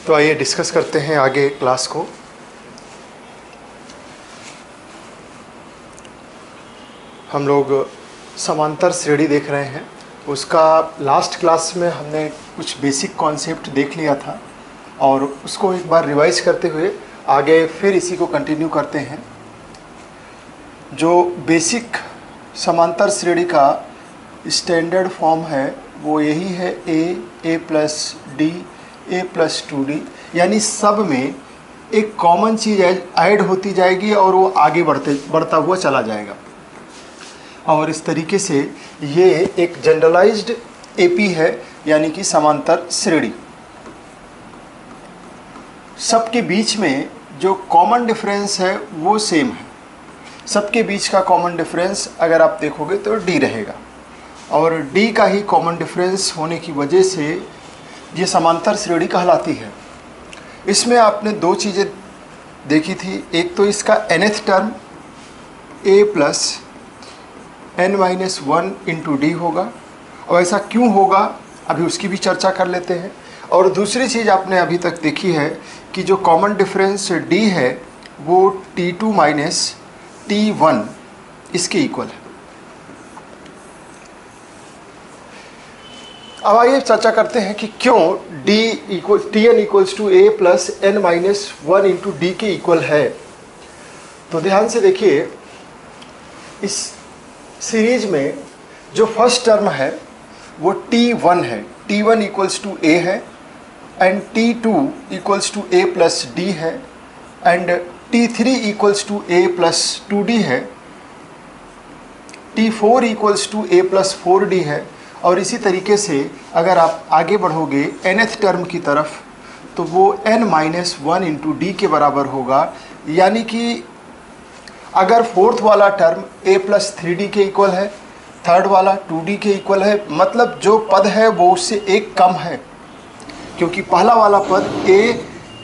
तो आइए डिस्कस करते हैं आगे क्लास को। हम लोग समांतर श्रेणी देख रहे हैं। उसका लास्ट क्लास में हमने कुछ बेसिक कॉन्सेप्ट देख लिया था और उसको एक बार रिवाइज करते हुए आगे फिर इसी को कंटिन्यू करते हैं। जो बेसिक समांतर श्रेणी का स्टैंडर्ड फॉर्म है वो यही है a plus D a plus 2d, यानी सब में एक कॉमन चीज़ ऐड होती जाएगी और वो आगे बढ़ता हुआ चला जाएगा। और इस तरीके से ये एक जनरलाइज्ड एपी है, यानी कि समांतर श्रेणी। सबके बीच में जो कॉमन डिफरेंस है वो सेम है। सबके बीच का कॉमन डिफरेंस अगर आप देखोगे तो d रहेगा और d का ही कॉमन डिफरेंस होने की वजह से ये समांतर श्रेणी कहलाती है। इसमें आपने दो चीज़ें देखी थी, एक तो इसका nth term a plus n-1 into d होगा और ऐसा क्यों होगा अभी उसकी भी चर्चा कर लेते हैं। और दूसरी चीज़ आपने अभी तक देखी है कि जो कॉमन डिफरेंस d है वो t2 माइनस t1 इसके इक्वल है। अब आइए चर्चा करते हैं कि क्यों Tn equals to a plus n-1 into d के इक्वल है। तो ध्यान से देखिए, इस सीरीज में जो फर्स्ट टर्म है वो T1 है। T1 इक्वल्स टू a है and T2 equals to a plus d है and T3 equals to a plus 2d है। T4 equals to a plus 4d है। और इसी तरीके से अगर आप आगे बढ़ोगे nth टर्म की तरफ तो वो n-1 इंटू डी के बराबर होगा, यानी कि अगर फोर्थ वाला टर्म a प्लस 3d के इक्वल है, थर्ड वाला 2d के इक्वल है, मतलब जो पद है वो उससे एक कम है, क्योंकि पहला वाला पद a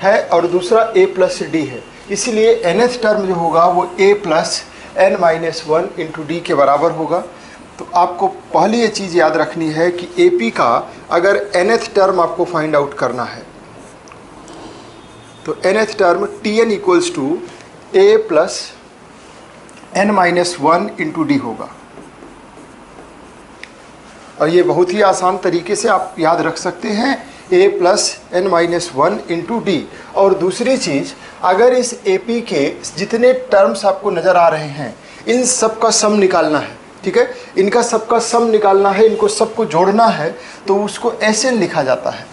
है और दूसरा a प्लस डी है। इसलिए nth टर्म जो होगा वो a plus n-1 into d के बराबर होगा। तो आपको पहले ये चीज़ याद रखनी है कि AP का अगर nth टर्म आपको फाइंड आउट करना है तो nth term Tn equals to a plus n-1 into d होगा। और ये बहुत ही आसान तरीके से आप याद रख सकते हैं, a plus n-1 into d. और दूसरी चीज़, अगर इस AP के जितने टर्म्स आपको नज़र आ रहे हैं इन सब का सम निकालना है, ठीक है, इनका सबका सम निकालना है, इनको सबको जोड़ना है, तो उसको Sn लिखा जाता है।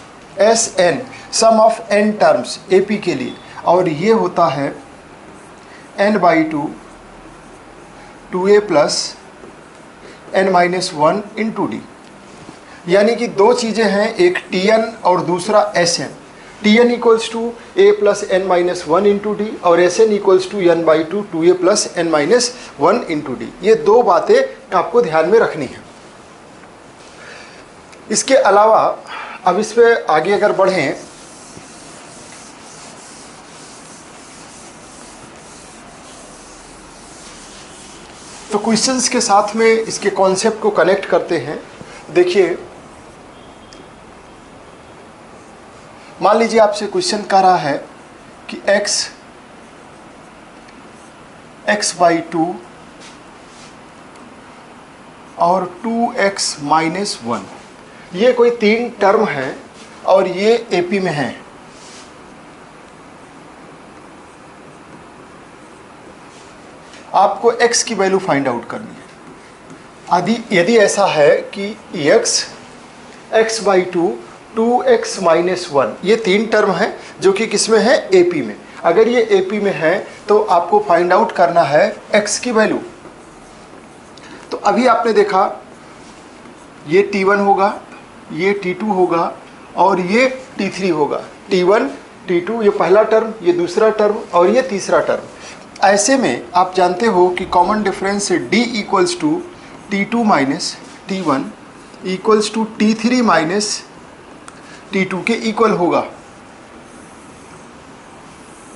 Sn sum of n terms AP के लिए, और ये होता है n/2 2a plus n-1 into D. यानी कि दो चीज़ें हैं, एक Tn और दूसरा Sn। Tn equals to a plus n-1 into d और Sn equals to n/2 2a plus n-1 into d. ये दो बातें आपको ध्यान में रखनी है। इसके अलावा अब इस पे आगे अगर बढ़ें तो क्वेश्चंस के साथ में इसके कॉन्सेप्ट को कनेक्ट करते हैं। देखिए, मान लीजिए आपसे क्वेश्चन कर रहा है कि x/2 और 2x-1 ये कोई तीन टर्म है और ये AP में है। आपको x की वैल्यू फाइंड आउट करनी है। यदि ऐसा है कि x/2 2x-1 ये तीन टर्म है जो कि किसमें है, AP में। अगर ये AP में है तो आपको फाइंड आउट करना है x की वैल्यू। तो अभी आपने देखा ये T1 होगा, ये T2 होगा और ये T3 होगा। T1 T2 ये पहला टर्म, ये दूसरा टर्म और ये तीसरा टर्म। ऐसे में आप जानते हो कि common difference D equals to T2 minus T1 equals to T3 minus T2 के इक्वल होगा।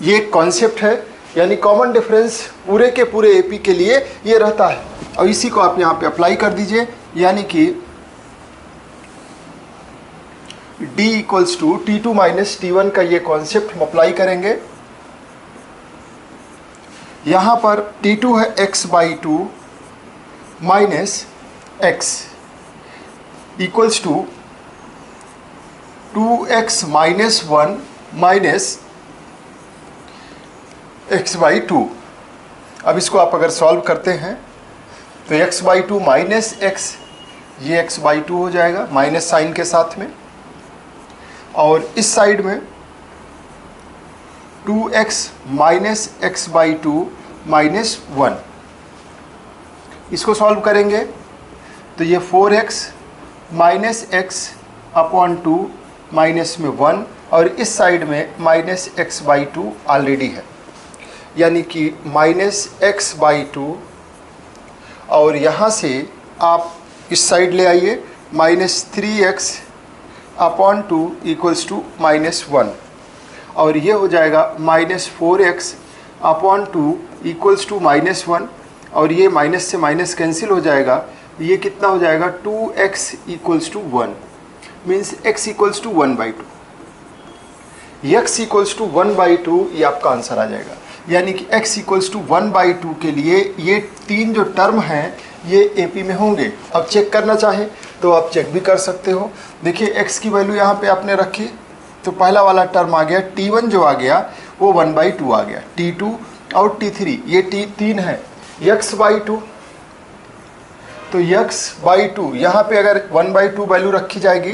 ये एक कॉन्सेप्ट है, यानी कॉमन डिफरेंस पूरे के पूरे AP के लिए ये रहता है। और इसी को आप यहाँ पे अप्लाई कर दीजिए, यानी कि d equals to T2 minus T1 का ये कॉन्सेप्ट हम अप्लाई करेंगे। यहाँ पर T2 है x by 2 minus x equals to 2x minus 1 minus x by 2। अब इसको आप अगर सॉल्व करते हैं तो x बाई 2 माइनस x, ये x बाई 2 हो जाएगा माइनस साइन के साथ में, और इस साइड में 2x minus x by 2 minus 1। इसको सॉल्व करेंगे तो ये 4x minus x upon 2 minus में 1, और इस साइड में माइनस x बाई 2 ऑलरेडी है, यानी कि माइनस x बाई 2, और यहाँ से आप इस साइड ले आइए minus 3x upon 2 equals to minus 1, और ये हो जाएगा minus 4x upon 2 equals to minus 1, और ये माइनस से माइनस कैंसिल हो जाएगा, ये कितना हो जाएगा 2x equals to 1, means x equals to 1 by 2। x equals to 1 by 2 ये आपका आंसर आ जाएगा, यानी कि x इक्वल्स टू 1 बाई 2 के लिए ये तीन जो टर्म हैं ये AP में होंगे। अब चेक करना चाहें तो आप चेक भी कर सकते हो। देखिए x की वैल्यू यहाँ पे आपने रखी, तो पहला वाला टर्म आ गया, T1 जो आ गया वो 1 बाई 2 आ गया, T2 और T3 ये T3 है, x बाई 2, तो x बाई 2 यहाँ पे अगर 1 बाई 2 वैल्यू रखी जाएगी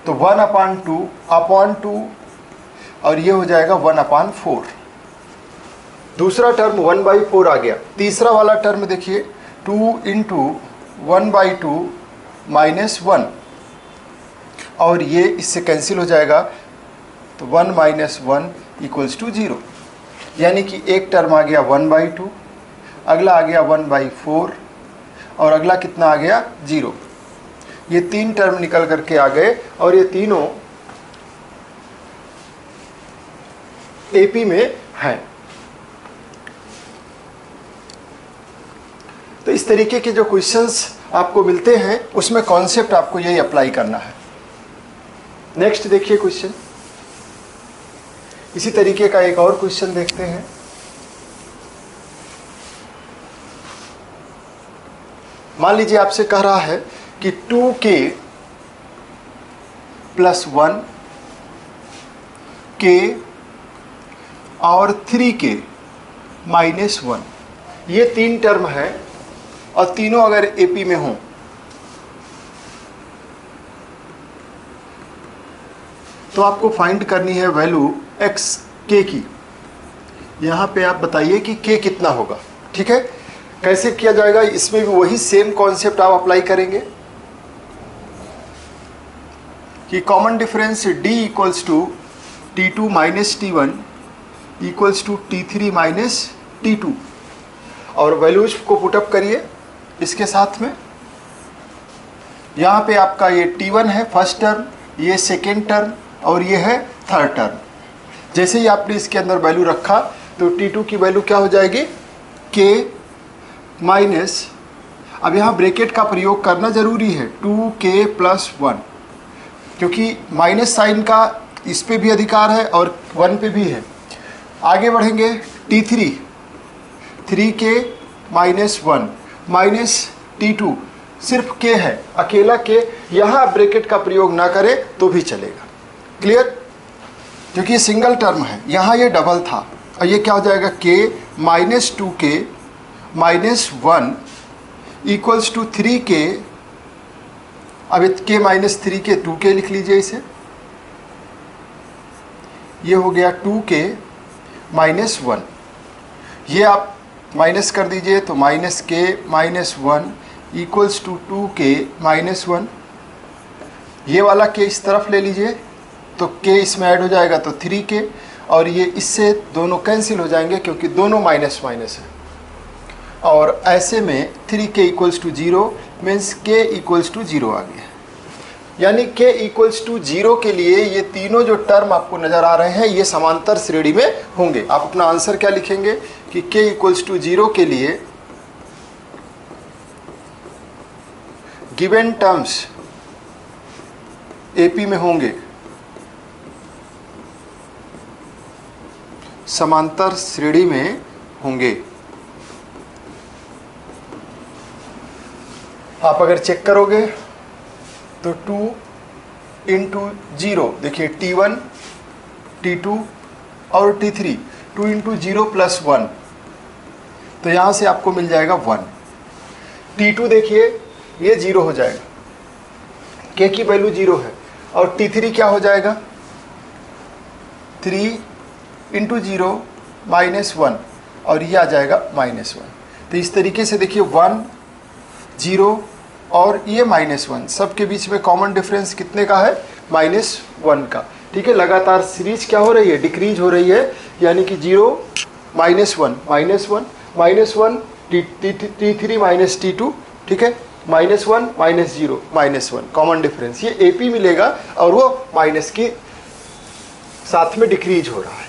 तो 1 अपॉन 2 और ये हो जाएगा 1 अपॉन 4। दूसरा टर्म 1 बाई 4 आ गया। तीसरा वाला टर्म देखिए 2 इंटू 1 बाई 2 माइनस 1, और ये इससे कैंसिल हो जाएगा, तो 1 माइनस 1 इक्वल्स टू 0, यानी कि एक टर्म आ गया 1 बाई 2, अगला आ गया 1 बाई 4, और अगला कितना आ गया 0। ये तीन टर्म निकल करके आ गए, और ये तीनों AP में हैं। तो इस तरीके के जो क्वेश्चंस आपको मिलते हैं उसमें कॉन्सेप्ट आपको यही अप्लाई करना है। नेक्स्ट देखिए क्वेश्चन, इसी तरीके का एक और क्वेश्चन देखते हैं। मान लीजिए आपसे कह रहा है कि 2k प्लस 1 k और 3k माइनस 1, ये तीन टर्म है और तीनों अगर AP में हों तो आपको फाइंड करनी है वैल्यू x k की। यहाँ पे आप बताइए कि k कितना होगा। ठीक है, कैसे किया जाएगा, इसमें भी वही सेम कॉन्सेप्ट आप अप्लाई करेंगे कि common difference d equals to T2 minus T1 equals to T3 minus T2, और वैल्यूज को पुटअप करिए इसके साथ में। यहाँ पे आपका ये T1 है फर्स्ट टर्म, ये सेकेंड टर्म, और ये है थर्ड टर्म। जैसे ही आपने इसके अंदर वैल्यू रखा तो T2 की वैल्यू क्या हो जाएगी k माइनस, अब यहाँ ब्रैकेट का प्रयोग करना ज़रूरी है, 2k प्लस 1, क्योंकि माइनस साइन का इस पे भी अधिकार है और 1 पे भी है। आगे बढ़ेंगे T3, 3k minus 1 minus T2, सिर्फ k है, अकेला k, यहाँ आप ब्रैकेट का प्रयोग ना करें तो भी चलेगा। क्लियर, क्योंकि ये सिंगल टर्म है, यहाँ ये डबल था, और ये क्या हो जाएगा k minus 2k minus 1 equals to 3k। अब k माइनस 3k 2k लिख लीजिए इसे, ये हो गया 2k माइनस 1, ये आप माइनस कर दीजिए तो minus k minus 1 equals to 2k minus 1। ये वाला k इस तरफ ले लीजिए तो k इसमें ऐड हो जाएगा तो 3k, और ये इससे दोनों कैंसिल हो जाएंगे क्योंकि दोनों माइनस माइनस है, और ऐसे में 3k equals to 0 means k equals to 0 आ गया। यानी k इक्वल्स टू 0 के लिए ये तीनों जो टर्म आपको नज़र आ रहे हैं ये समांतर श्रेणी में होंगे। आप अपना आंसर क्या लिखेंगे कि k इक्वल्स टू 0 के लिए गिवन टर्म्स एपी में होंगे, समांतर श्रेणी में होंगे। आप अगर चेक करोगे तो 2 इंटू 0, देखिए T1, T2 और T3, 2 इंटू 0 प्लस 1, तो यहाँ से आपको मिल जाएगा 1। T2 देखिए ये 0 हो जाएगा, K की वैल्यू 0 है, और T3 क्या हो जाएगा 3 इंटू 0 माइनस 1, और ये आ जाएगा -1। तो इस तरीके से देखिए 1, 0 और ये -1, सबके बीच में कॉमन डिफरेंस कितने का है, -1 का। ठीक है, लगातार सीरीज क्या हो रही है, डिक्रीज हो रही है, यानी कि 0 -1 -1 T3 माइनस T2, ठीक है, -1 -0 -1 कॉमन डिफरेंस, ये AP मिलेगा और वो माइनस के साथ में डिक्रीज हो रहा है।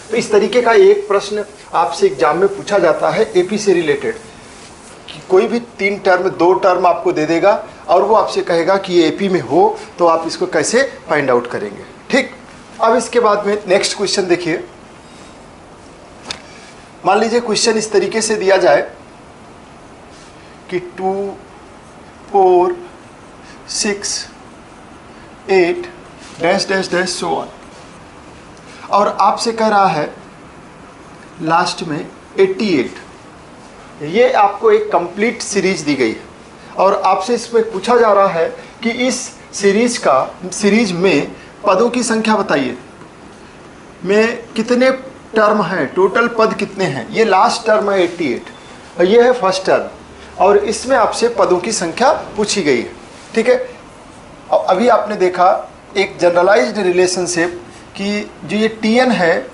तो इस तरीके का एक प्रश्न आपसे एग्जाम में पूछा जाता है AP से रिलेटेड, कि कोई भी 3 टर्म 2 टर्म आपको दे देगा और वो आपसे कहेगा कि ये AP में हो, तो आप इसको कैसे फाइंड आउट करेंगे। ठीक, अब इसके बाद में नेक्स्ट क्वेश्चन देखिए। मान लीजिए क्वेश्चन इस तरीके से दिया जाए कि 2 4 6 8 dash dash dash so on, और आपसे कह रहा है लास्ट में 88। ये आपको एक कंप्लीट सीरीज दी गई है और आपसे इसमें पूछा जा रहा है कि इस सीरीज में पदों की संख्या बताइए, में कितने टर्म हैं, टोटल पद कितने हैं। ये लास्ट टर्म है 88 और ये है फर्स्ट टर्म, और इसमें आपसे पदों की संख्या पूछी गई है। ठीक है, अभी आपने देखा एक जनरलाइज्ड रिलेशनशिप कि जो ये Tn है,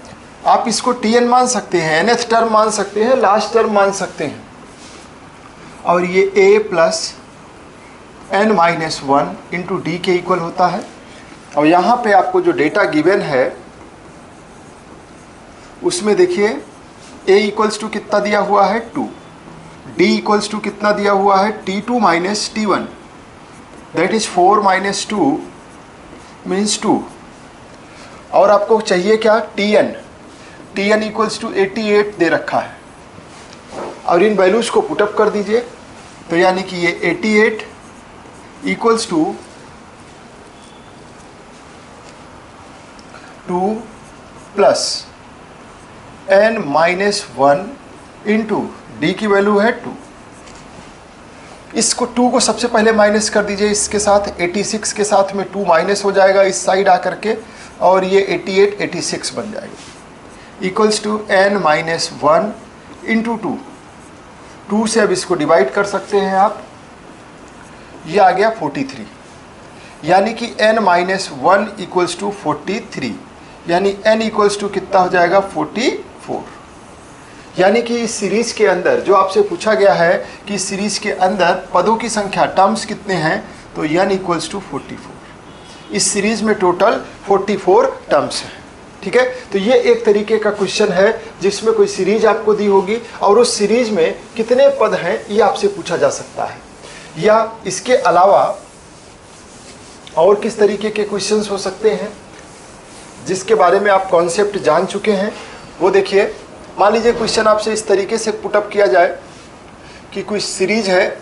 आप इसको Tn मान सकते हैं, nth टर्म मान सकते हैं, लास्ट टर्म मान सकते हैं, और ये a plus n-1 into d के इक्वल होता है। और यहाँ पे आपको जो डेटा गिवन है उसमें देखिए a इक्वल्स टू कितना दिया हुआ है 2, d इक्वल्स टू कितना दिया हुआ है T2 minus T1, that is 4 minus 2 means 2, और आपको चाहिए क्या Tn इक्वल्स टू 88 दे रखा है, और इन वैल्यूज़ को पुटअप कर दीजिए, तो यानी कि ये 88 equals to 2 plus n-1 into d की वैल्यू है 2। इसको 2 को सबसे पहले माइनस कर दीजिए, इसके साथ 86 के साथ में 2 माइनस हो जाएगा इस साइड आकर के, और ये 88 86 बन जाएगा, इक्वल्स टू n-1 इंटू 2 से अब इसको डिवाइड कर सकते हैं आप, ये आ गया 43, यानी कि n-1 इक्वल्स टू 43, यानी n इक्वल्स टू कितना हो जाएगा 44। यानी कि इस सीरीज के अंदर जो आपसे पूछा गया है कि इस सीरीज के अंदर पदों की संख्या टर्म्स कितने हैं, तो n इक्वल्स टू 44। इस सीरीज में टोटल 44 टर्म्स हैं। ठीक है, तो ये एक तरीके का क्वेश्चन है जिसमें कोई सीरीज आपको दी होगी और उस सीरीज में कितने पद हैं ये आपसे पूछा जा सकता है। या इसके अलावा और किस तरीके के क्वेश्चंस हो सकते हैं जिसके बारे में आप कॉन्सेप्ट जान चुके हैं, वो देखिए। मान लीजिए क्वेश्चन आपसे इस तरीके से पुटअप किया जाए कि कोई सीरीज है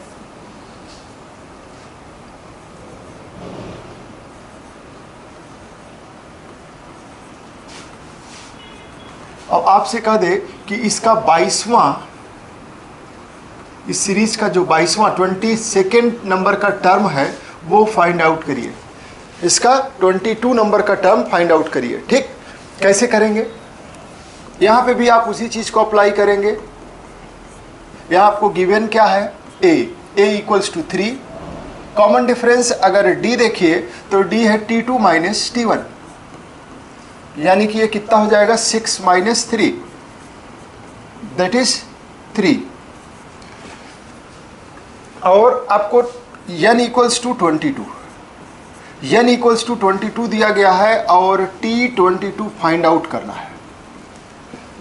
और आपसे कह दे कि इसका 22वां, इस सीरीज का जो 22वां 22 नंबर का टर्म है वो फाइंड आउट करिए, इसका 22 नंबर का टर्म फाइंड आउट करिए। ठीक, कैसे करेंगे, यहाँ पे भी आप उसी चीज़ को अप्लाई करेंगे। यहाँ आपको गिवन क्या है a equals to 3, common difference अगर d देखिए तो d है T2 माइनस T1, यानी कि ये कितना हो जाएगा 6 माइनस 3, दैट इज 3, और आपको n equals to 22, n equals to 22 दिया गया है और T22 फाइंड आउट करना है।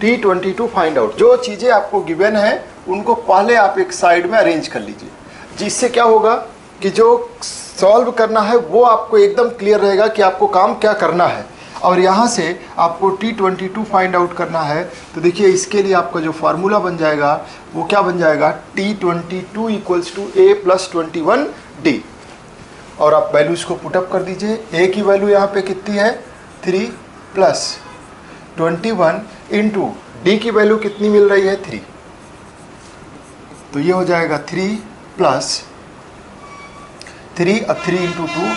T22 फाइंड आउट, जो चीज़ें आपको गिवन है उनको पहले आप एक साइड में अरेंज कर लीजिए, जिससे क्या होगा कि जो सॉल्व करना है वो आपको एकदम क्लियर रहेगा कि आपको काम क्या करना है। और यहाँ से आपको T22 फाइंड आउट करना है। तो देखिए इसके लिए आपका जो फार्मूला बन जाएगा वो क्या बन जाएगा, T22 equals to A plus 21D। और आप वैल्यूज़ को पुटअप कर दीजिए। A की वैल्यू यहाँ पे कितनी है 3 प्लस 21 इंटू D की वैल्यू कितनी मिल रही है 3, तो ये हो जाएगा 3 प्लस 3 और 3 इंटू 2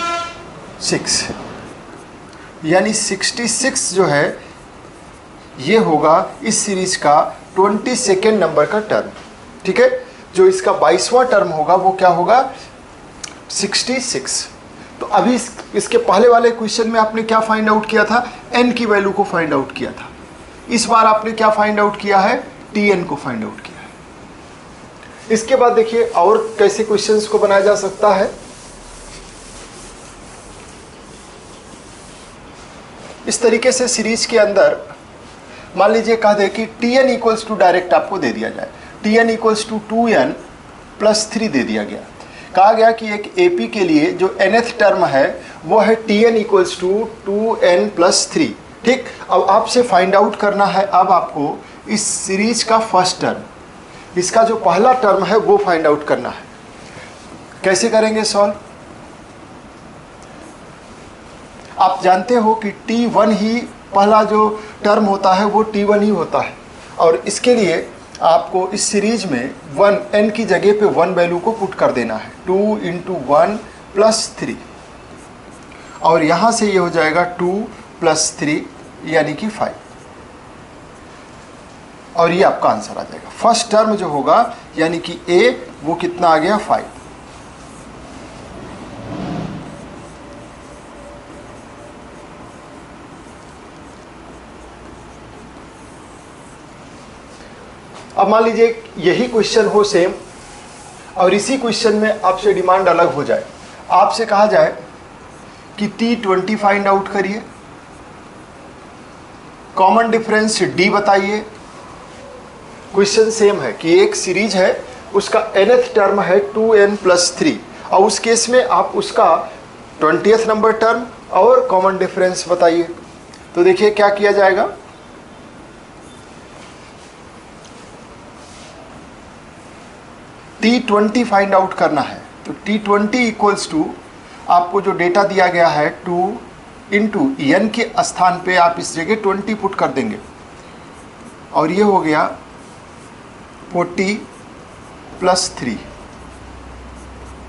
6, यानी 66 जो है ये होगा इस सीरीज का 22 नंबर का टर्म। ठीक है, जो इसका 22वां टर्म होगा वो क्या होगा 66। तो अभी इसके पहले वाले क्वेश्चन में आपने क्या फाइंड आउट किया था, n की वैल्यू को फाइंड आउट किया था। इस बार आपने क्या फाइंड आउट किया है, Tn को फाइंड आउट किया है। इसके बाद देखिए और कैसे क्वेश्चंस को बनाया जा सकता है। इस तरीके से सीरीज के अंदर मान लीजिए कह दे कि Tn इक्वल्स टू डायरेक्ट आपको दे दिया जाए, Tn equals to 2n plus 3 दे दिया गया। कहा गया कि एक AP के लिए जो nth टर्म है वो है Tn equals to 2n plus 3। ठीक, अब आपसे फाइंड आउट करना है अब आपको इस सीरीज का फर्स्ट टर्म, इसका जो पहला टर्म है वो फाइंड आउट करना है। कैसे करेंगे सॉल्व, आप जानते हो कि T1 ही पहला जो टर्म होता है वो T1 ही होता है। और इसके लिए आपको इस सीरीज में 1 n की जगह पे 1 वैल्यू को पुट कर देना है, 2 इंटू 1 प्लस 3, और यहाँ से ये हो जाएगा 2 प्लस 3 यानी कि 5, और ये आपका आंसर आ जाएगा। फर्स्ट टर्म जो होगा यानी कि A वो कितना आ गया 5। अब मान लीजिए यही क्वेश्चन हो सेम और इसी क्वेश्चन में आपसे डिमांड अलग हो जाए, आपसे कहा जाए कि T20 फाइंड आउट करिए, कॉमन डिफरेंस D बताइए। क्वेश्चन सेम है कि एक सीरीज है उसका nth टर्म है 2n प्लस 3, और उस केस में आप उसका 20th नंबर टर्म और कॉमन डिफरेंस बताइए। तो देखिए क्या किया जाएगा, T20 फाइंड आउट करना है। तो T20 इक्वल्स टू आपको जो डेटा दिया गया है 2 इंटू n के स्थान पे आप इस जगह 20 पुट कर देंगे, और ये हो गया 40 प्लस 3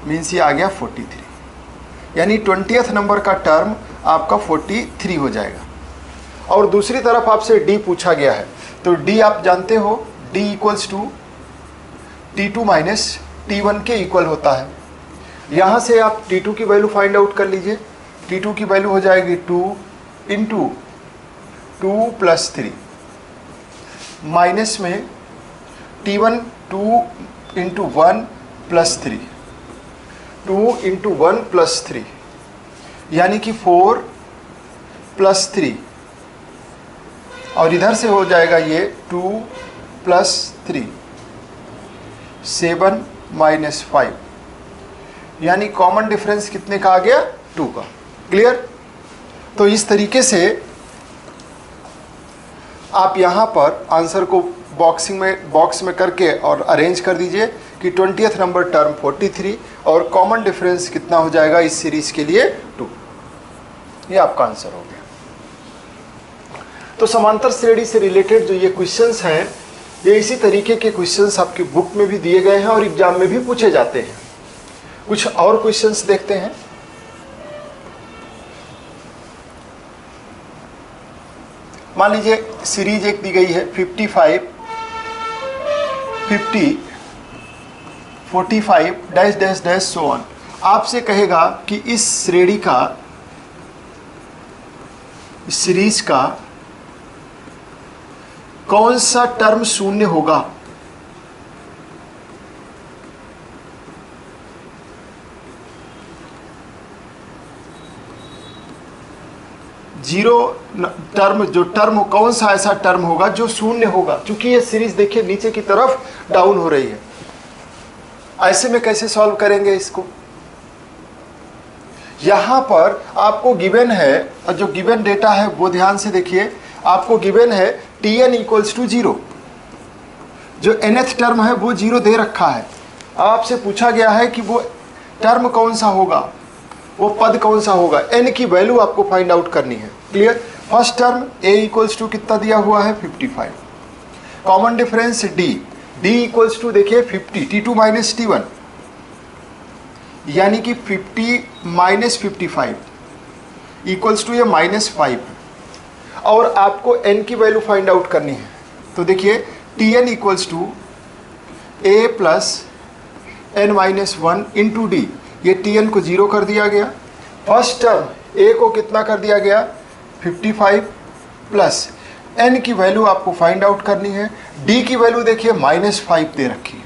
मीन्स ये आ गया 43, यानी 20th नंबर का टर्म आपका 43 हो जाएगा। और दूसरी तरफ आपसे D पूछा गया है, तो D आप जानते हो D equals to T2 minus T1 के इक्वल होता है। यहाँ से आप T2 की वैल्यू फाइंड आउट कर लीजिए। T2 की वैल्यू हो जाएगी 2 इंटू 2 प्लस 3 माइनस में T1 2 into 1 plus 3, 2 into 1 plus 3 यानी कि 4 प्लस 3, और इधर से हो जाएगा ये 2 प्लस 3 7 माइनस 5, यानी कॉमन डिफरेंस कितने का आ गया 2 का। क्लियर। तो इस तरीके से आप यहाँ पर आंसर को बॉक्स में करके और अरेंज कर दीजिए कि 20th नंबर टर्म 43 और कॉमन डिफरेंस कितना हो जाएगा इस सीरीज के लिए 2। ये आपका आंसर हो गया। तो समांतर श्रेणी से रिलेटेड जो ये क्वेश्चंस हैं, ये इसी तरीके के क्वेश्चंस आपकी बुक में भी दिए गए हैं और एग्जाम में भी पूछे जाते हैं। कुछ और क्वेश्चंस देखते हैं। मान लीजिए सीरीज एक दी गई है 55, 50, 45 dash dash dash so on. आपसे कहेगा कि इस श्रेणी का, इस सीरीज का कौन सा टर्म शून्य होगा। जीरो टर्म, जो टर्म कौन सा ऐसा टर्म होगा जो शून्य होगा, क्योंकि ये सीरीज देखिए नीचे की तरफ डाउन हो रही है। ऐसे में कैसे सॉल्व करेंगे इसको, यहाँ पर आपको गिवन है, और जो गिवन डेटा है वो ध्यान से देखिए, आपको गिवन है Tn इक्वल्स टू 0, जो nth टर्म है वो 0 दे रखा है। आपसे पूछा गया है कि वो टर्म कौन सा होगा, वो पद कौन सा होगा, n की वैल्यू आपको फाइंड आउट करनी है। Clear. First term a equals to कितना दिया हुआ है 55, common difference d equals to देखिए 50, t2 माइनस t1 यानी कि 50 माइनस 55 इक्वल्स टू ये -5, और आपको n की वैल्यू फाइंड आउट करनी है। तो देखिए Tn equals to a plus n minus 1 into d, ये Tn को 0 कर दिया गया। फर्स्ट टर्म a को कितना कर दिया गया 55 प्लस n की वैल्यू आपको फाइंड आउट करनी है। d की वैल्यू देखिए -5 दे रखी है,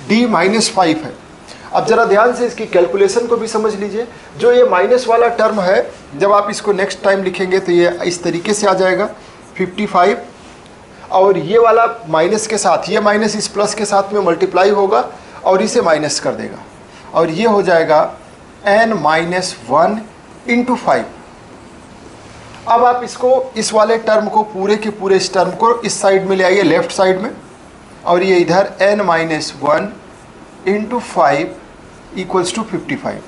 d -5 है। अब जरा ध्यान से इसकी कैलकुलेशन को भी समझ लीजिए। जो ये माइनस वाला टर्म है, जब आप इसको नेक्स्ट टाइम लिखेंगे तो ये इस तरीके से आ जाएगा 55, और ये वाला माइनस के साथ, ये माइनस इस प्लस के साथ में मल्टीप्लाई होगा और इसे माइनस कर देगा, और ये हो जाएगा n-1 इंटू 5। अब आप इसको, इस वाले टर्म को, पूरे के पूरे इस टर्म को इस साइड में ले आइए, लेफ्ट साइड में, और ये इधर n-1 into 5 equals to 55।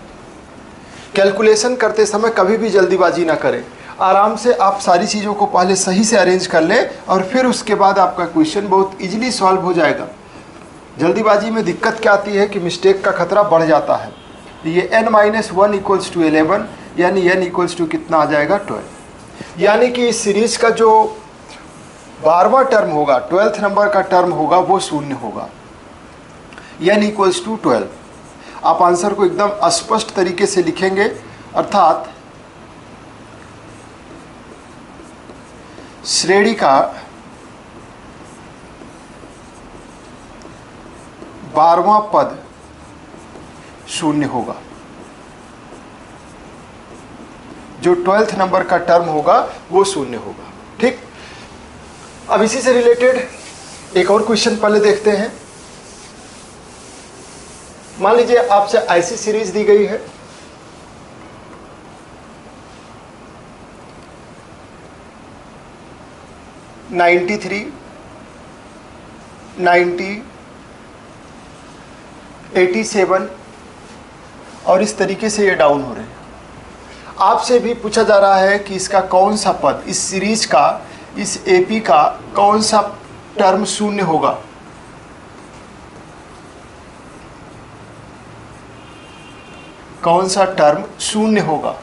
Calculation करते समय कभी भी जल्दीबाजी ना करें, आराम से आप सारी चीज़ों को पहले सही से अरेंज कर लें, और फिर उसके बाद आपका क्वेश्चन बहुत इजीली सॉल्व हो जाएगा। जल्दीबाजी में दिक्कत क्या आती है कि मिस्टेक का खतरा बढ़ जाता है। ये n-1 इक्वल्स टू 11, यानी n इक्वल्स टू कितना आ जाएगा 12, यानी कि इस सीरीज़ का जो 12वां टर्म होगा, 12th नंबर का टर्म होगा, वो 0 होगा, n इक्वल्स टू 12। आप आंसर को एकदम स्पष्ट तरीके से लिखेंगे, अर्थात श्रेणी का 12वां पद 0 होगा, जो 12th नंबर का टर्म होगा वो 0 होगा। ठीक। अब इसी से रिलेटेड एक और क्वेश्चन पहले देखते हैं। मान लीजिए आपसे ऐसी सीरीज दी गई है, (93, 90, 87, और इस तरीके से ये डाउन हो रहे हैं। आपसे भी पूछा जा रहा है कि इसका कौन सा पद, इस सीरीज का, इस एपी का कौन सा टर्म 0 होगा। कौन सा टर्म 0 होगा।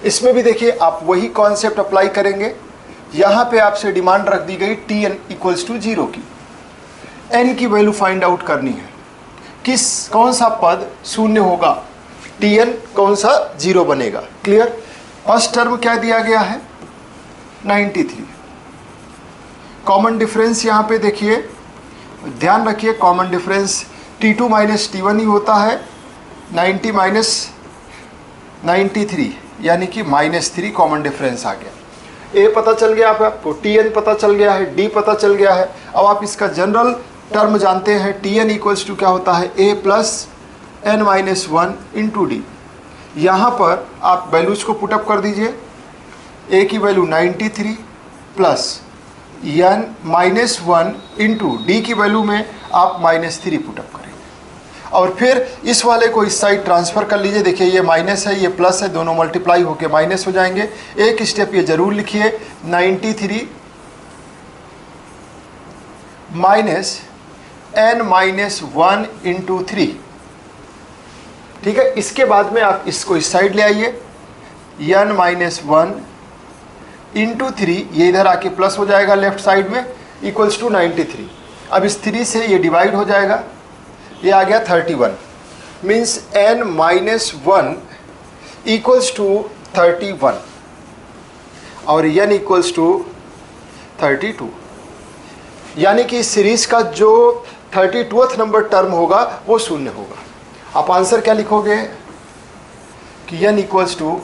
इसमें भी देखिए आप वही कॉन्सेप्ट अप्लाई करेंगे। यहाँ पे आपसे डिमांड रख दी गई Tn इक्वल्स टू 0 की, n की वैल्यू फाइंड आउट करनी है, कौन सा पद 0 होगा, Tn कौन सा 0 बनेगा। क्लियर। फर्स्ट टर्म क्या दिया गया है 93। कॉमन डिफरेंस यहाँ पे देखिए, ध्यान रखिए, common difference T2 minus T1 ही होता है। 90 माइनस 93 यानी कि -3 कॉमन डिफरेंस आ गया। A पता चल गया आपको, Tn पता चल गया है, D पता चल गया है। अब आप इसका जनरल टर्म जानते हैं, Tn इक्वल्स टू क्या होता है a plus n-1 into d. यहाँ पर आप वैल्यूज को पुटअप कर दीजिए। a की value 93 plus n-1 into d की वैल्यू में आप -3 पुटअप करेंगे, और फिर इस वाले को इस साइड ट्रांसफ़र कर लीजिए। देखिए ये माइनस है, ये प्लस है, दोनों मल्टीप्लाई होके माइनस हो जाएंगे। एक स्टेप ये जरूर लिखिए, 93 माइनस n-1 इंटू 3। ठीक है। इसके बाद में आप इसको इस साइड ले आइए, n-1 इंटू 3, ये इधर आके प्लस हो जाएगा लेफ्ट साइड में, इक्वल्स टू 93। अब इस 3 से ये डिवाइड हो जाएगा, ये आ गया 31, मीन्स n-1 इक्वल्स टू 31 और n इक्वल्स टू 32, यानी कि इस सीरीज का जो 32वां नंबर टर्म होगा वो 0 होगा। आप आंसर क्या लिखोगे कि n इक्वल्स टू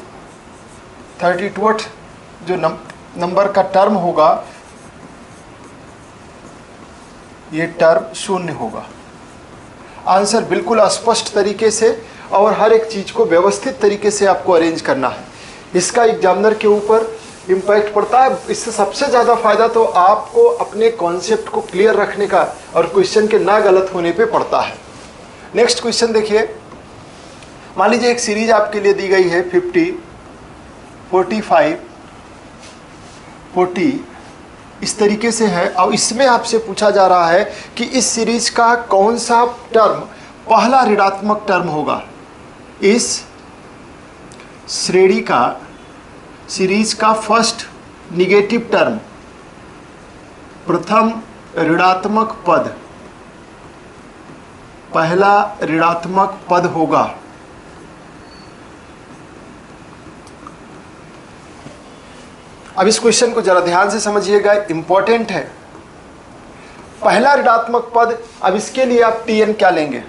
32वां जो नंबर का टर्म होगा, ये टर्म 0 होगा। आंसर बिल्कुल स्पष्ट तरीके से और हर एक चीज़ को व्यवस्थित तरीके से आपको अरेंज करना है। इसका एग्जामिनर के ऊपर इम्पैक्ट पड़ता है। इससे सबसे ज़्यादा फायदा तो आपको अपने कॉन्सेप्ट को क्लियर रखने का और क्वेश्चन के ना गलत होने पे पड़ता है। नेक्स्ट क्वेश्चन देखिए, मान लीजिए एक सीरीज आपके लिए दी गई है 50, 45, 40 इस तरीके से है, और इसमें आपसे पूछा जा रहा है कि इस सीरीज का कौन सा टर्म पहला ऋणात्मक टर्म होगा। इस सीरीज का फर्स्ट निगेटिव टर्म, प्रथम ऋणात्मक पद, पहला ऋणात्मक पद होगा। अब इस क्वेश्चन को जरा ध्यान से समझिएगा, इंपॉर्टेंट है। पहला ऋणात्मक पद, अब इसके लिए आप Tn क्या लेंगे,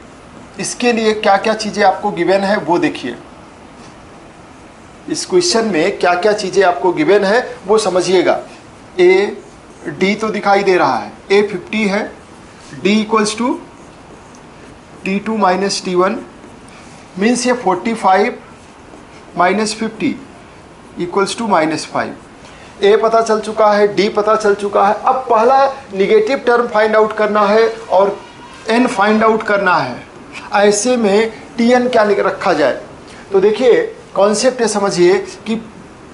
इसके लिए क्या क्या चीजें आपको गिवन है वो देखिए। इस क्वेश्चन में क्या क्या चीजें आपको गिवन है वो समझिएगा। ए डी तो दिखाई दे रहा है, ए 50 है, d equals to T2 minus T1 means ये 45 माइनस 50 इक्वल्स टू -5। ए पता चल चुका है, डी पता चल चुका है। अब पहला निगेटिव टर्म फाइंड आउट करना है और एन फाइंड आउट करना है। ऐसे में Tn क्या रखा जाए, तो देखिए कॉन्सेप्ट ये समझिए कि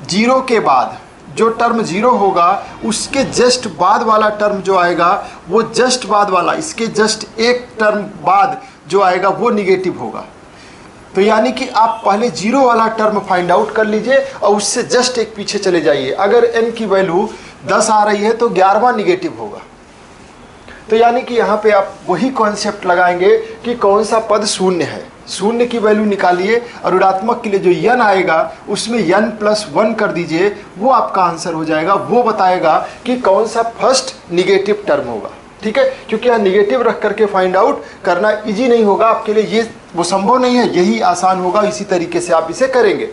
जीरो के बाद जो टर्म जीरो होगा उसके जस्ट बाद वाला टर्म जो आएगा वो जस्ट बाद वाला, इसके जस्ट एक टर्म बाद जो आएगा वो निगेटिव होगा। तो यानी कि आप पहले जीरो वाला टर्म फाइंड आउट कर लीजिए और उससे जस्ट एक पीछे चले जाइए। अगर n की वैल्यू 10 आ रही है तो 11वां निगेटिव होगा। तो यानी कि यहाँ पे आप वही कॉन्सेप्ट लगाएंगे कि कौन सा पद शून्य है, शून्य की वैल्यू निकालिए और ऋणात्मक के लिए जो n आएगा उसमें n+1 कर दीजिए, वो आपका आंसर हो जाएगा। वो बताएगा कि कौन सा फर्स्ट निगेटिव टर्म होगा। ठीक है, क्योंकि यहाँ निगेटिव रख करके फाइंड आउट करना इजी नहीं होगा आपके लिए, ये वो संभव नहीं है, यही आसान होगा। इसी तरीके से आप इसे करेंगे।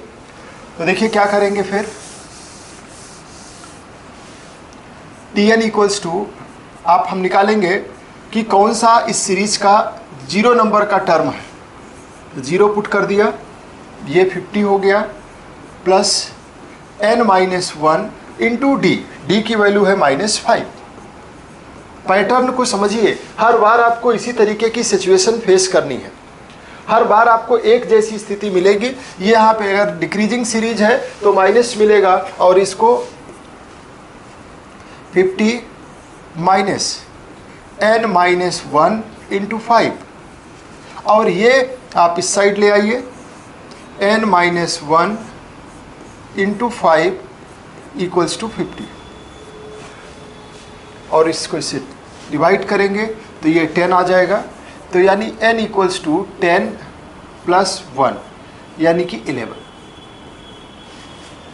तो देखिए क्या करेंगे फिर, Tn इक्वल्स टू आप हम निकालेंगे कि कौन सा इस सीरीज का 0 नंबर का टर्म है। 0 पुट कर दिया, ये 50 हो गया, plus n-1 into D, D की वैल्यू है -5। पैटर्न को समझिए, हर बार आपको इसी तरीके की सिचुएशन फेस करनी है, हर बार आपको एक जैसी स्थिति मिलेगी। ये यहाँ पे अगर डिक्रीजिंग सीरीज है तो माइनस मिलेगा, और इसको 50 माइनस n-1 इंटू 5, और ये आप इस साइड ले आइए, n-1 इंटू 5 इक्वल्स टू 50, और इसको इससे डिवाइड करेंगे तो ये 10 आ जाएगा। तो यानी n इक्वल्स टू 10 + 1 यानी कि 11।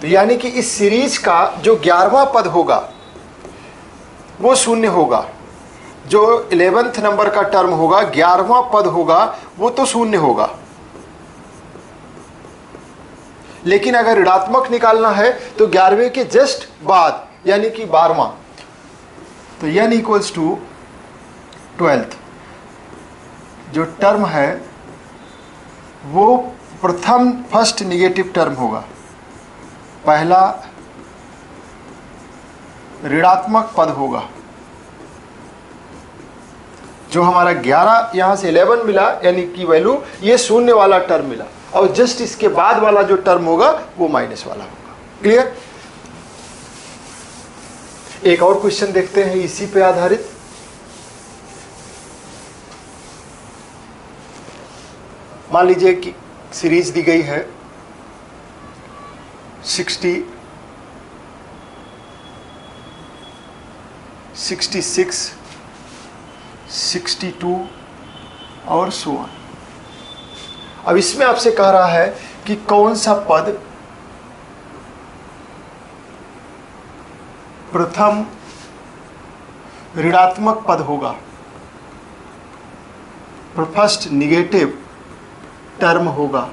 तो यानी कि इस सीरीज का जो 11वां पद होगा वो शून्य होगा, जो 11th नंबर का टर्म होगा, 11वां पद होगा, वो तो शून्य होगा। लेकिन अगर ऋणात्मक निकालना है तो 11वें के जस्ट बाद यानी कि 12वां, तो n इक्वल्स टू 12th जो टर्म है वो प्रथम फर्स्ट निगेटिव टर्म होगा, पहला ऋणात्मक पद होगा। जो हमारा 11 यहाँ से 11 मिला यानी कि वैल्यू, ये शून्य वाला टर्म मिला, और जस्ट इसके बाद वाला जो टर्म होगा वो माइनस वाला होगा। क्लियर। एक और क्वेश्चन देखते हैं इसी पे आधारित। मान लीजिए कि सीरीज दी गई है 60, 66, 62 और so on। अब इसमें आपसे कह रहा है कि कौन सा पद प्रथम ऋणात्मक पद होगा, फर्स्ट निगेटिव टर्म होगा।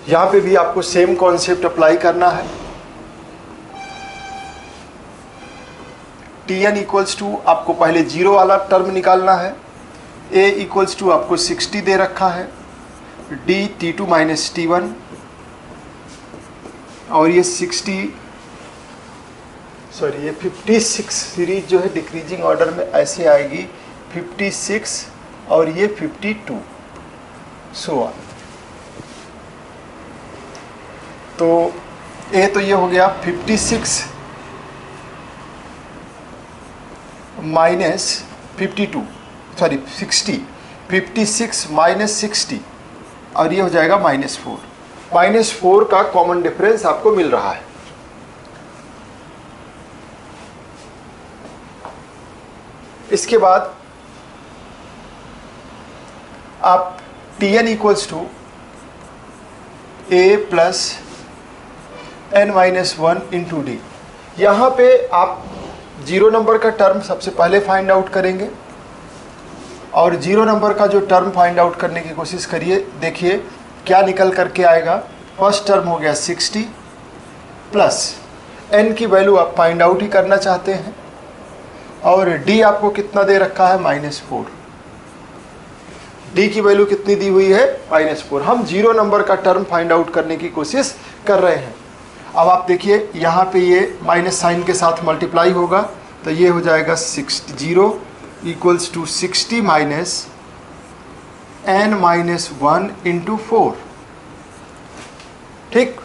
यहां पे भी आपको सेम कॉन्सेप्ट अप्लाई करना है। Tn इक्वल्स टू आपको पहले जीरो वाला टर्म निकालना है, ए इक्वल्स टू आपको 60 दे रखा है, डी T2 माइनस T1, और ये 56 सीरीज जो है डिक्रीजिंग ऑर्डर में ऐसे आएगी, 56 और ये 52 सो ऑन। तो ए तो ये हो गया 56 माइनस 52, सॉरी 60, 56 माइनस 60 और ये हो जाएगा -4। -4 का कॉमन डिफरेंस आपको मिल रहा है। इसके बाद आप Tn equals to a plus n minus 1 into d. यहाँ पे आप 0 नंबर का टर्म सबसे पहले फाइंड आउट करेंगे और 0 नंबर का जो टर्म फाइंड आउट करने की कोशिश करिए। देखिए क्या निकल करके आएगा। फर्स्ट टर्म हो गया 60 प्लस n की वैल्यू आप फाइंड आउट ही करना चाहते हैं और d आपको कितना दे रखा है -4। d की वैल्यू कितनी दी हुई है -4। हम 0 नंबर का टर्म फाइंड आउट करने की कोशिश कर रहे हैं। अब आप देखिए यहाँ पे ये माइनस साइन के साथ मल्टीप्लाई होगा तो ये हो जाएगा 0 equals to 60 minus n minus 1 into 4। ठीक,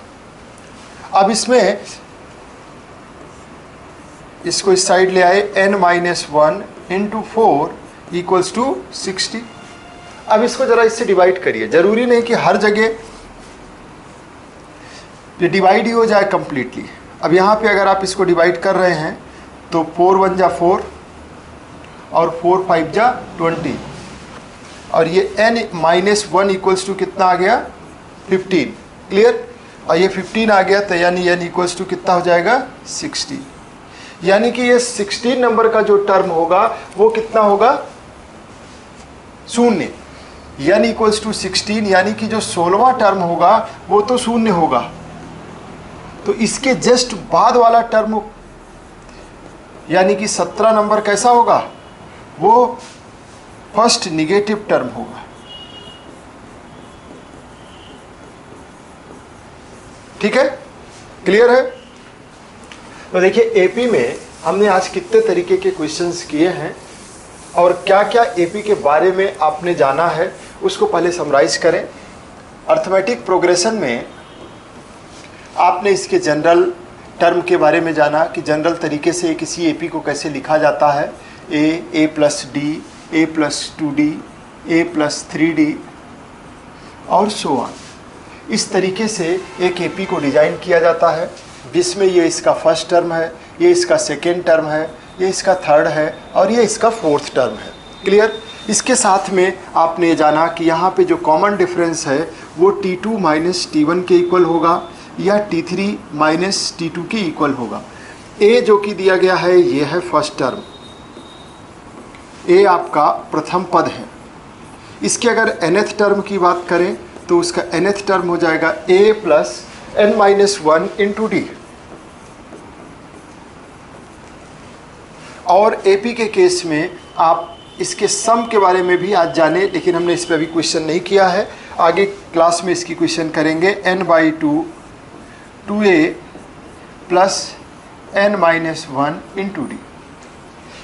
अब इसमें इसको इस साइड ले आए, n minus 1 into 4 equals to 60। अब इसको जरा इससे डिवाइड करिए। जरूरी नहीं कि हर जगह ये डिवाइड ही हो जाए कंप्लीटली। अब यहाँ पे अगर आप इसको डिवाइड कर रहे हैं तो 4 1 जा 4 और 4 5 जा 20 और ये n माइनस 1 इक्वल्स टू कितना आ गया 15। क्लियर। और ये 15 आ गया तो यानी n इक्वल्स टू कितना हो जाएगा 60। यानी कि ये 16 नंबर का जो टर्म होगा वो कितना होगा 0। n इक्वल्स टू 16 यानी कि जो 16वां टर्म होगा वो तो 0 होगा। तो इसके जस्ट बाद वाला टर्म यानी कि 17 नंबर कैसा होगा, वो फर्स्ट निगेटिव टर्म होगा। ठीक है, क्लियर है। तो देखिए एपी में हमने आज कितने तरीके के क्वेश्चंस किए हैं और क्या क्या एपी के बारे में आपने जाना है उसको पहले समराइज करें। अर्थमेटिक प्रोग्रेशन में आपने इसके जनरल टर्म के बारे में जाना कि जनरल तरीके से किसी एपी को कैसे लिखा जाता है, a plus D, a plus 2d, a plus 3d और सो ऑन। इस तरीके से एक एपी को डिज़ाइन किया जाता है जिसमें ये इसका फर्स्ट टर्म है, ये इसका सेकेंड टर्म है, ये इसका थर्ड है और ये इसका फोर्थ टर्म है। क्लियर। इसके साथ में आपने जाना कि यहाँ पे जो कॉमन डिफरेंस है वो T2 माइनस T1 के इक्वल होगा या T3 माइनस T2 के इक्वल होगा। a जो कि दिया गया है ये है फर्स्ट टर्म, a आपका प्रथम पद है। इसके अगर nth टर्म की बात करें तो उसका nth टर्म हो जाएगा a plus n minus 1 into d. और AP के केस में आप इसके सम के बारे में भी आज जाने, लेकिन हमने इस पर अभी क्वेश्चन नहीं किया है। आगे क्लास में इसकी क्वेश्चन करेंगे। n/2 2a plus n minus 1 into D.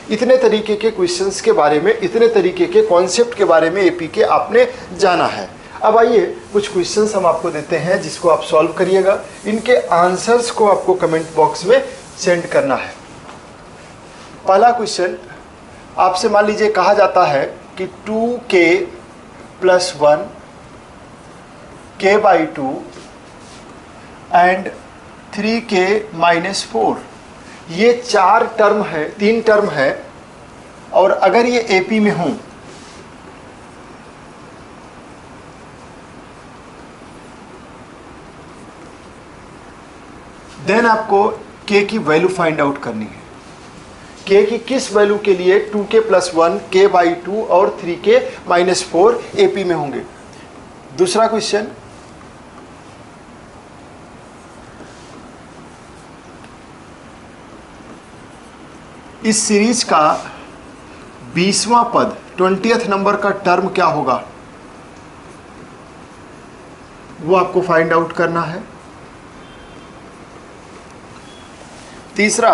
इतने तरीके के क्वेश्चंस के बारे में, इतने तरीके के कॉन्सेप्ट के बारे में एपी के आपने जाना है। अब आइए कुछ क्वेश्चंस हम आपको देते हैं जिसको आप सॉल्व करिएगा। इनके आंसर्स को आपको कमेंट बॉक्स में सेंड करना है। पहला क्वेश्चन आपसे मान लीजिए कहा जाता है कि 2k plus 1 k/2 and 3k minus 4 ये 3 टर्म है और अगर ये एपी में हूं देन आपको k की वैल्यू फाइंड आउट करनी है। k की किस वैल्यू के लिए 2k प्लस 1 k/2 और 3k माइनस 4 एपी में होंगे। दूसरा क्वेश्चन, इस सीरीज का 20वां पद 20th नंबर का टर्म क्या होगा वो आपको फाइंड आउट करना है। तीसरा,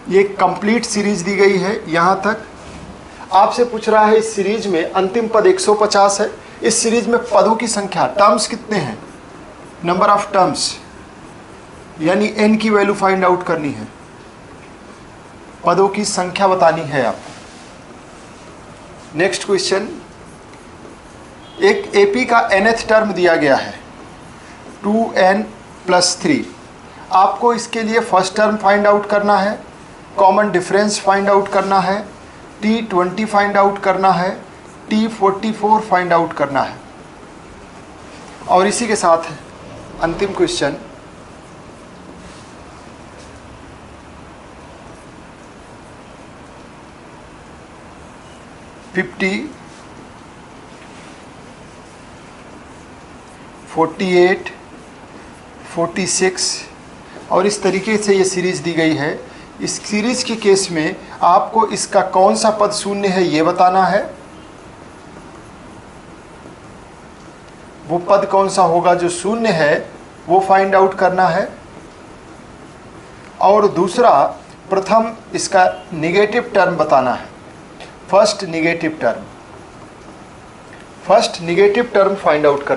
ये कंप्लीट सीरीज दी गई है यहां तक। आपसे पूछ रहा है इस सीरीज में अंतिम पद 150 है। इस सीरीज में पदों की संख्या, टर्म्स कितने हैं, नंबर ऑफ टर्म्स, यानी n की वैल्यू फाइंड आउट करनी है, पदों की संख्या बतानी है आपको। नेक्स्ट क्वेश्चन, एक एपी का nth टर्म दिया गया है 2n+3। आपको इसके लिए फर्स्ट टर्म फाइंड आउट करना है, कॉमन डिफरेंस फाइंड आउट करना है, T20 फाइंड आउट करना है, T44 फाइंड आउट करना है। और इसी के साथ अंतिम क्वेश्चन, $50, 48, 46 और इस तरीके से ये सीरीज दी गई है। इस सीरीज के केस में आपको इसका कौन सा पद शून्य है ये बताना है, वो पद कौन सा होगा जो शून्य है वो फाइंड आउट करना है। और दूसरा, प्रथम इसका निगेटिव टर्म बताना है, first negative term find out करना।